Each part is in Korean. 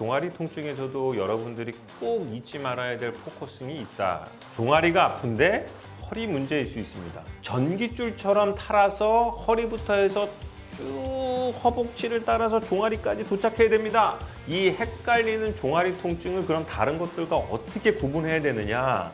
종아리 통증에서도 여러분들이 꼭 잊지 말아야 될 포커싱이 있다. 종아리가 아픈데 허리 문제일 수 있습니다. 전깃줄처럼 탈아서 허리부터 해서 쭉 허벅지를 따라서 종아리까지 도착해야 됩니다. 이 헷갈리는 종아리 통증을 그럼 다른 것들과 어떻게 구분해야 되느냐?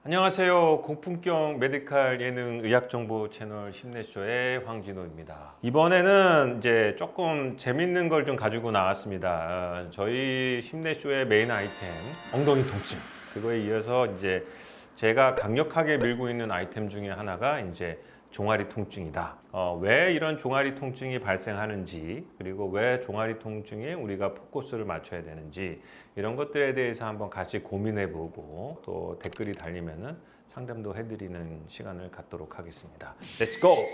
안녕하세요. 고품격 메디칼 예능 의학정보 채널 힘내쇼의 황진호입니다. 이번에는 이제 조금 재밌는 걸 좀 가지고 나왔습니다. 저희 힘내쇼의 메인 아이템 엉덩이 통증. 그거에 이어서 이제 제가 강력하게 밀고 있는 아이템 중에 하나가 이제 종아리 통증이다. 왜 이런 종아리 통증이 발생하는지, 그리고 왜 종아리 통증에 우리가 포커스를 맞춰야 되는지, 이런 것들에 대해서 한번 같이 고민해보고 또 댓글이 달리면은 상담도 해드리는 시간을 갖도록 하겠습니다. 렛츠 고!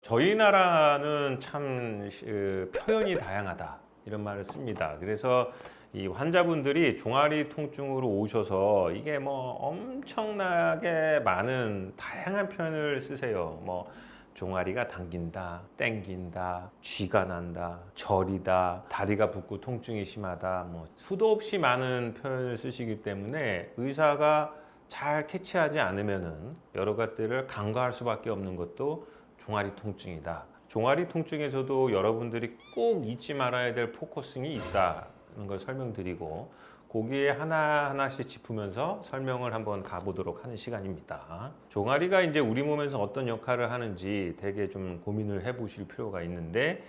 저희 나라는 참 표현이 다양하다, 이런 말을 씁니다. 그래서 이 환자분들이 종아리 통증으로 오셔서 이게 뭐 엄청나게 많은 다양한 표현을 쓰세요. 뭐 종아리가 당긴다, 땡긴다, 쥐가 난다, 저리다, 다리가 붓고 통증이 심하다, 뭐 수도 없이 많은 표현을 쓰시기 때문에 의사가 잘 캐치하지 않으면은 여러 가지를 간과할 수밖에 없는 것도 종아리 통증이다. 종아리 통증에서도 여러분들이 꼭 잊지 말아야 될 포커싱이 있다는 걸 설명드리고, 거기에 하나하나씩 짚으면서 설명을 한번 가보도록 하는 시간입니다. 종아리가 이제 우리 몸에서 어떤 역할을 하는지 되게 좀 고민을 해보실 필요가 있는데,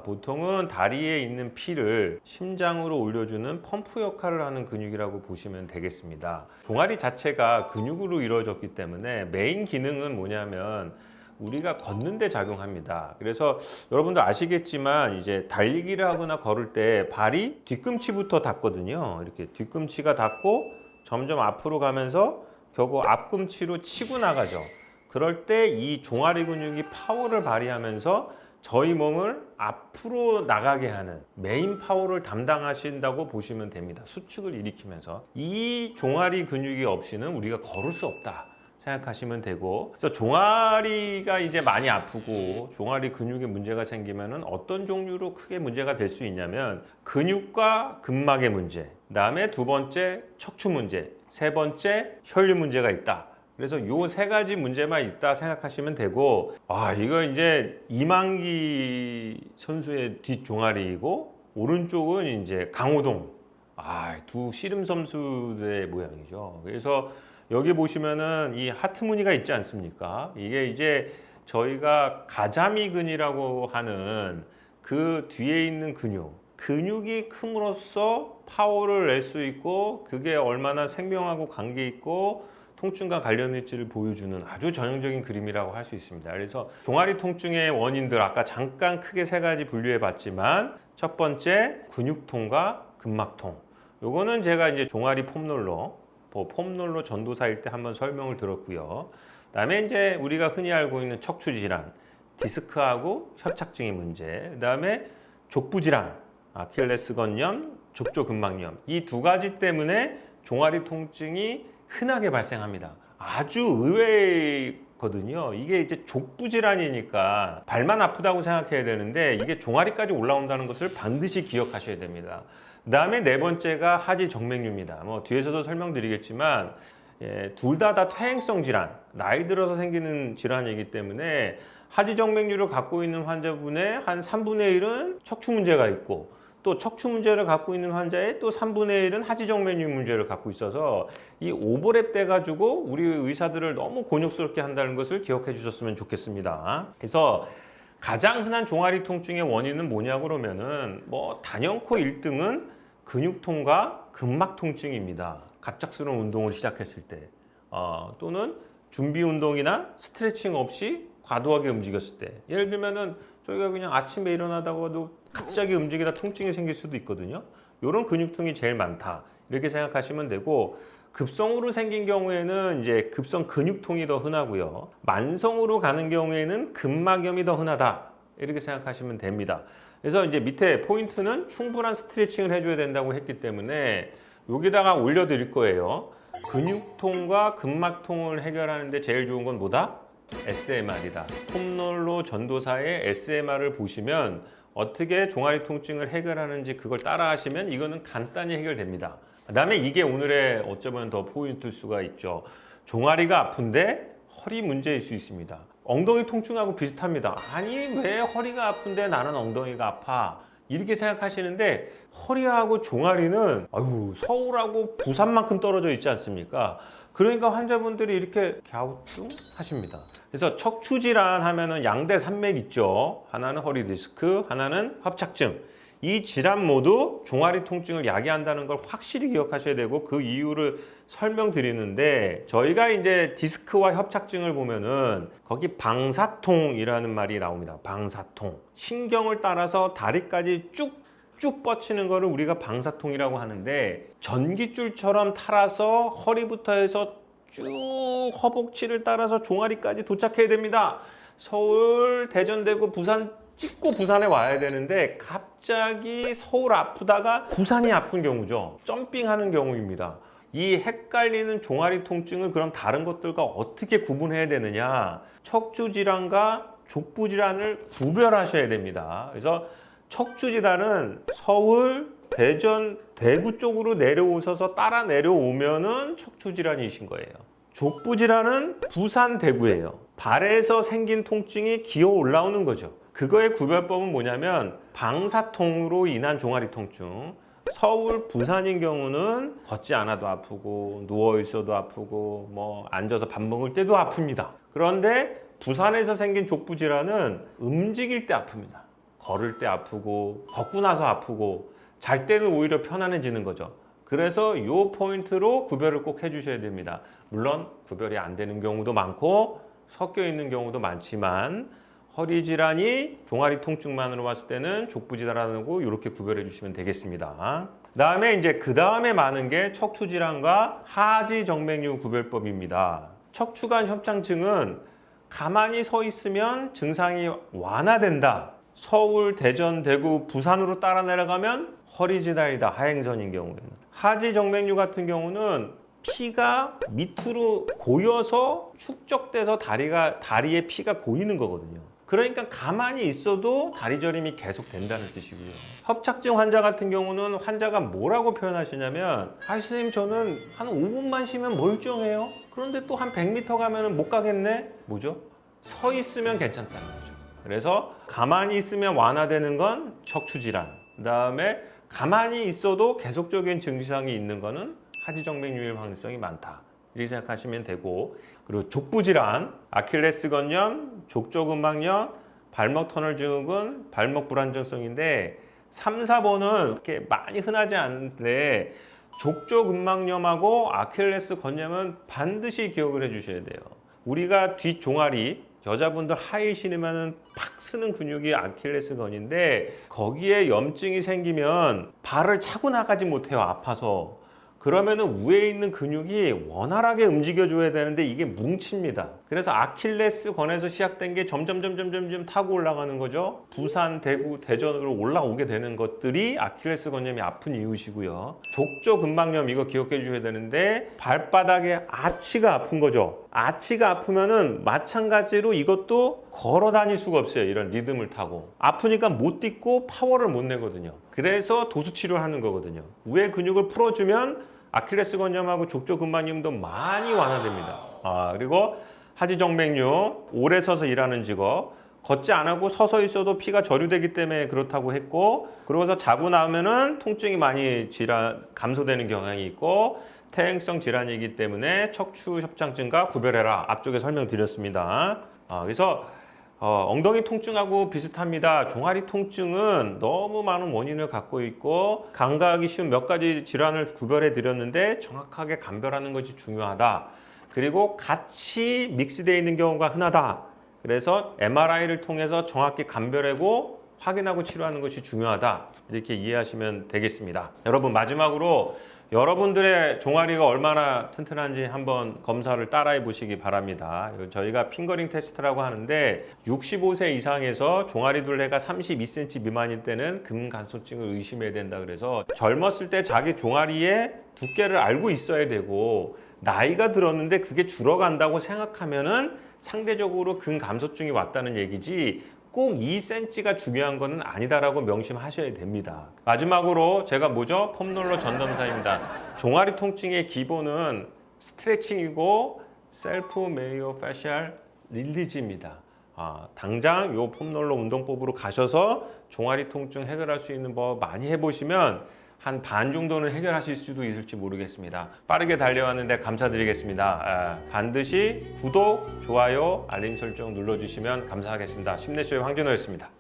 보통은 다리에 있는 피를 심장으로 올려주는 펌프 역할을 하는 근육이라고 보시면 되겠습니다. 종아리 자체가 근육으로 이루어졌기 때문에 메인 기능은 뭐냐면 우리가 걷는 데 작용합니다. 그래서 여러분도 아시겠지만 이제 달리기를 하거나 걸을 때 발이 뒤꿈치부터 닿거든요. 이렇게 뒤꿈치가 닿고 점점 앞으로 가면서 결국 앞꿈치로 치고 나가죠. 그럴 때 이 종아리 근육이 파워를 발휘하면서 저희 몸을 앞으로 나가게 하는 메인 파워를 담당하신다고 보시면 됩니다. 수축을 일으키면서 이 종아리 근육이 없이는 우리가 걸을 수 없다 생각하시면 되고, 그래서 종아리가 이제 많이 아프고 종아리 근육에 문제가 생기면은 어떤 종류로 크게 문제가 될 수 있냐면 근육과 근막의 문제, 그다음에 두 번째 척추 문제, 세 번째 혈류 문제가 있다. 그래서 요 세 가지 문제만 있다 생각하시면 되고, 이거 이제 이만기 선수의 뒷종아리이고 오른쪽은 이제 강호동, 두 씨름 선수들의 모양이죠. 그래서 여기 보시면은 이 하트 무늬가 있지 않습니까? 이게 이제 저희가 가자미근이라고 하는 그 뒤에 있는 근육이 큼으로써 파워를 낼 수 있고, 그게 얼마나 생명하고 관계 있고 통증과 관련일지를 보여주는 아주 전형적인 그림이라고 할 수 있습니다. 그래서 종아리 통증의 원인들 아까 잠깐 크게 세 가지 분류해 봤지만, 첫 번째 근육통과 근막통. 요거는 제가 이제 종아리 폼롤러 전도사일 때 한번 설명을 들었고요. 그다음에 이제 우리가 흔히 알고 있는 척추 질환, 디스크하고 협착증의 문제, 그다음에 족부 질환, 아킬레스 건염, 족저근막염, 이 두 가지 때문에 종아리 통증이 흔하게 발생합니다. 아주 의외거든요. 이게 이제 족부 질환이니까 발만 아프다고 생각해야 되는데 이게 종아리까지 올라온다는 것을 반드시 기억하셔야 됩니다. 그 다음에 네 번째가 하지정맥류입니다. 뒤에서도 설명드리겠지만, 둘 다 퇴행성 질환, 나이 들어서 생기는 질환이기 때문에 하지정맥류를 갖고 있는 환자분의 한 3분의 1은 척추 문제가 있고, 또 척추 문제를 갖고 있는 환자의 또 3분의 1은 하지정맥류 문제를 갖고 있어서 이 오버랩 돼 가지고 우리 의사들을 너무 곤욕스럽게 한다는 것을 기억해 주셨으면 좋겠습니다. 그래서 가장 흔한 종아리 통증의 원인은 뭐냐고 그러면은 단연코 1등은 근육통과 근막 통증입니다. 갑작스러운 운동을 시작했을 때, 또는 준비 운동이나 스트레칭 없이 과도하게 움직였을 때, 예를 들면은 저희가 그냥 아침에 일어나다가도 갑자기 움직이다 통증이 생길 수도 있거든요. 이런 근육통이 제일 많다, 이렇게 생각하시면 되고, 급성으로 생긴 경우에는 이제 급성 근육통이 더 흔하고요. 만성으로 가는 경우에는 근막염이 더 흔하다, 이렇게 생각하시면 됩니다. 그래서 이제 밑에 포인트는 충분한 스트레칭을 해줘야 된다고 했기 때문에 여기다가 올려드릴 거예요. 근육통과 근막통을 해결하는데 제일 좋은 건 뭐다? SMR이다. 톱롤러 전도사의 SMR을 보시면 어떻게 종아리 통증을 해결하는지 그걸 따라 하시면 이거는 간단히 해결됩니다. 그다음에 이게 오늘의 어쩌면 더 포인트일 수가 있죠. 종아리가 아픈데 허리 문제일 수 있습니다. 엉덩이 통증하고 비슷합니다. 아니 왜 허리가 아픈데 나는 엉덩이가 아파? 이렇게 생각하시는데 허리하고 종아리는 서울하고 부산만큼 떨어져 있지 않습니까? 그러니까 환자분들이 이렇게 갸우뚱하십니다. 그래서 척추질환 하면은 양대 산맥 있죠. 하나는 허리 디스크, 하나는 협착증. 이 질환 모두 종아리 통증을 야기한다는 걸 확실히 기억하셔야 되고 그 이유를 설명드리는데 저희가 이제 디스크와 협착증을 보면은 거기 방사통이라는 말이 나옵니다. 방사통. 신경을 따라서 다리까지 쭉쭉 뻗치는 거를 우리가 방사통이라고 하는데 전깃줄처럼 탈아서 허리부터 해서 쭉 허벅지를 따라서 종아리까지 도착해야 됩니다. 서울, 대전, 대구, 부산 찍고 부산에 와야 되는데 갑자기 서울 아프다가 부산이 아픈 경우죠. 점핑하는 경우입니다. 이 헷갈리는 종아리 통증을 그럼 다른 것들과 어떻게 구분해야 되느냐? 척추 질환과 족부 질환을 구별하셔야 됩니다. 그래서 척추 질환은 서울, 대전, 대구 쪽으로 내려오셔서 따라 내려오면은 척추 질환이신 거예요. 족부 질환은 부산, 대구예요. 발에서 생긴 통증이 기어 올라오는 거죠. 그거의 구별법은 뭐냐면 방사통으로 인한 종아리 통증. 서울, 부산인 경우는 걷지 않아도 아프고 누워 있어도 아프고 뭐 앉아서 밥 먹을 때도 아픕니다. 그런데 부산에서 생긴 족부 질환은 움직일 때 아픕니다. 걸을 때 아프고 걷고 나서 아프고 잘 때는 오히려 편안해지는 거죠. 그래서 이 포인트로 구별을 꼭 해주셔야 됩니다. 물론 구별이 안 되는 경우도 많고 섞여 있는 경우도 많지만 허리 질환이 종아리 통증만으로 봤을 때는 족부 질환하고 이렇게 구별해 주시면 되겠습니다. 그다음에 이제 그 다음에 많은 게 척추 질환과 하지 정맥류 구별법입니다. 척추관 협착증은 가만히 서 있으면 증상이 완화된다. 서울, 대전, 대구, 부산으로 따라 내려가면 허리 질환이다. 하행선인 경우에는. 하지 정맥류 같은 경우는 피가 밑으로 고여서 축적돼서 다리에 피가 고이는 거거든요. 그러니까 가만히 있어도 다리 저림이 계속 된다는 뜻이고요. 협착증 환자 같은 경우는 환자가 뭐라고 표현하시냐면 선생님 저는 한 5분만 쉬면 멀쩡해요. 그런데 또 한 100m 가면 못 가겠네? 뭐죠? 서 있으면 괜찮다는 거죠. 그래서 가만히 있으면 완화되는 건 척추질환. 그다음에 가만히 있어도 계속적인 증상이 있는 거는 하지정맥류일 가능성이 많다. 이렇게 생각하시면 되고 그리고 족부질환, 아킬레스건염, 족저근막염, 발목 터널 증후군, 발목 불안정성인데 3, 4번은 이렇게 많이 흔하지 않은데 족저근막염하고 아킬레스건염은 반드시 기억을 해주셔야 돼요. 우리가 뒷종아리 여자분들 하이 신으면 팍 쓰는 근육이 아킬레스건인데 거기에 염증이 생기면 발을 차고 나가지 못해요. 아파서. 그러면은 위에 있는 근육이 원활하게 움직여줘야 되는데 이게 뭉칩니다. 그래서 아킬레스건에서 시작된 게 점점 타고 올라가는 거죠. 부산, 대구, 대전으로 올라오게 되는 것들이 아킬레스건염이 아픈 이유시고요. 족저근막염 이거 기억해 주셔야 되는데 발바닥에 아치가 아픈 거죠. 아치가 아프면은 마찬가지로 이것도 걸어 다닐 수가 없어요. 이런 리듬을 타고. 아프니까 못 딛고 파워를 못 내거든요. 그래서 도수 치료를 하는 거거든요. 위에 근육을 풀어주면 아킬레스건염하고 족저근막염도 많이 완화됩니다. 그리고 하지정맥류, 오래 서서 일하는 직업, 걷지 않고 서서 있어도 피가 저류되기 때문에 그렇다고 했고, 그러고서 자고 나면은 통증이 많이 감소되는 경향이 있고, 퇴행성 질환이기 때문에 척추 협착증과 구별해라. 앞쪽에 설명드렸습니다. 그래서 엉덩이 통증하고 비슷합니다. 종아리 통증은 너무 많은 원인을 갖고 있고 간과하기 쉬운 몇 가지 질환을 구별해 드렸는데 정확하게 감별하는 것이 중요하다. 그리고 같이 믹스되어 있는 경우가 흔하다. 그래서 MRI를 통해서 정확히 감별하고 확인하고 치료하는 것이 중요하다. 이렇게 이해하시면 되겠습니다. 여러분 마지막으로 여러분들의 종아리가 얼마나 튼튼한지 한번 검사를 따라해 보시기 바랍니다. 저희가 핑거링 테스트라고 하는데 65세 이상에서 종아리 둘레가 32cm 미만일 때는 근간소증을 의심해야 된다. 그래서 젊었을 때 자기 종아리의 두께를 알고 있어야 되고 나이가 들었는데 그게 줄어간다고 생각하면은 상대적으로 근감소증이 왔다는 얘기지 꼭 2cm가 중요한 것은 아니다라고 명심하셔야 됩니다. 마지막으로 제가 뭐죠? 폼롤러 전담사입니다. 종아리 통증의 기본은 스트레칭이고 셀프 메이오 패시얼 릴리즈입니다. 당장 요 폼롤러 운동법으로 가셔서 종아리 통증 해결할 수 있는 법 많이 해보시면 한 반 정도는 해결하실 수도 있을지 모르겠습니다. 빠르게 달려왔는데 감사드리겠습니다. 반드시 구독, 좋아요, 알림 설정 눌러주시면 감사하겠습니다. 심내쇼의 황진호였습니다.